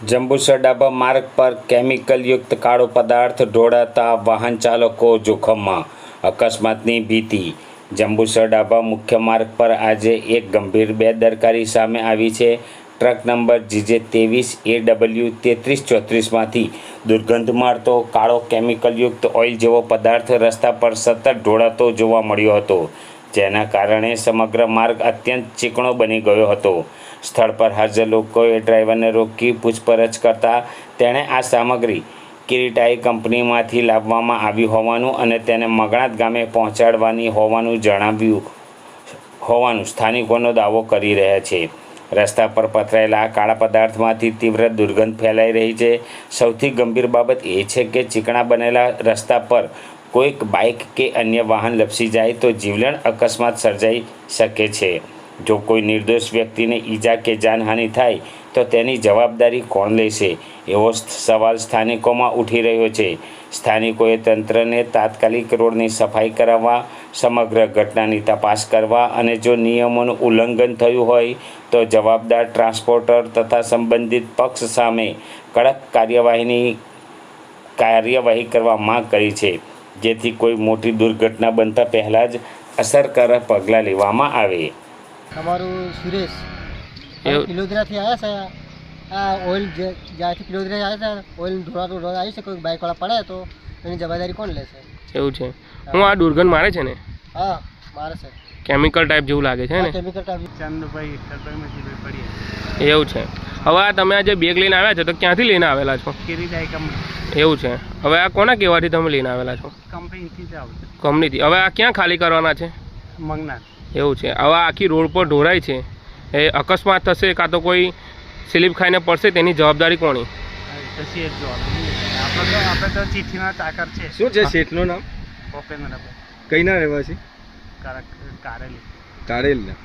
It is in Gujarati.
જંબુસર ડાબા માર્ગ પર કેમિકલયુક્ત કાળો પદાર્થ ઢોળાતા વાહન ચાલકો જોખમમાં, અકસ્માતની ભીતિ. જંબુસર ડાબા મુખ્ય માર્ગ પર આજે એક ગંભીર બેદરકારી સામે આવી છે. ટ્રક નંબર GJ23AW3334માંથી દુર્ગંધ મારતો કાળો કેમિકલયુક્ત ઓઇલ જેવો પદાર્થ રસ્તા પર સતત ઢોળાતો જોવા મળ્યો હતો, જેના કારણે સમગ્ર માર્ગ અત્યંત ચીકણો બની ગયો હતો. સ્થળ પર હાજર લોકોએ ડ્રાઈવરને રોકી પૂછપરછ કરતા તેણે આ સામગ્રી કિરીટાઈ કંપનીમાંથી લાવવામાં આવી હોવાનું અને તેને મગણાત ગામે પહોંચાડવાની હોવાનું જણાવ્યું હોવાનું સ્થાનિકોનો દાવો કરી રહ્યા છે. રસ્તા પર પથરાયેલા આ કાળા પદાર્થમાંથી તીવ્ર દુર્ગંધ ફેલાઈ રહી છે. સૌથી ગંભીર બાબત એ છે કે ચીકણા બનેલા રસ્તા પર કોઈક બાઇક કે અન્ય વાહન લપસી જાય તો જીવલેણ અકસ્માત સર્જાઈ શકે છે. જો કોઈ નિર્દોષ વ્યક્તિને ઈજા કે જાનહાનિ થાય તો તેની જવાબદારી કોણ લેશે, એવો સવાલ સ્થાનિકોમાં ઉઠી રહ્યો છે. સ્થાનિકોએ તંત્રને તાત્કાલિક રોડની સફાઈ કરાવવા, સમગ્ર ઘટનાની તપાસ કરવા અને જો નિયમોનું ઉલ્લંઘન થયું હોય તો જવાબદાર ટ્રાન્સપોર્ટર તથા સંબંધિત પક્ષ સામે કડક કાર્યવાહી કરવા માંગ કરી છે, જેથી કોઈ મોટી દુર્ઘટના બનતા પહેલાં જ અસરકારક પગલાં લેવામાં આવે. અમારું સુરેશ પિલોદરાથી આવ્યા છે. આ ઓઇલ જ્યાંથી પિલોદરા આવ્યા છે, ઓઇલ ઢોળાતો આવી છે, કોઈ બાઇકવાળા પડે તો એની જવાબદારી કોણ લેશે? એવું છે. હું આ દુર્ગંધ મારે છે ને? હા, મારે છે. કેમિકલ ટાઈપ જેવું લાગે છે ને? Chemical type. ચંદુભાઈ એવું છે. હવે આ તમે આ જે બેગ લઈને આવ્યા છો તો ક્યાંથી લઈને આવેલા છો? કિરીટાઈ કંપની. એવું છે. હવે આ કોના કહેવાથી તમે લઈને આવેલા છો? કંપનીથી જ આવે છે. કંપનીથી. હવે આ ક્યાં ખાલી કરવાના છે? મંગનાર. એવું છે. હવે આખી રોડ પર ઢોરાય છે, એ અકસ્માત થશે કાં તો કોઈ સ્લીપ ખાઈને પડશે, તેની જવાબદારી કોની? આપણે તો ચિઠ્ઠીના ચાકર છે. શું છે શેઠનું નામ? ભૂપેન્દ્રભાઈ. કઈ ના રહેવાસી? કારેલી. કારેલના.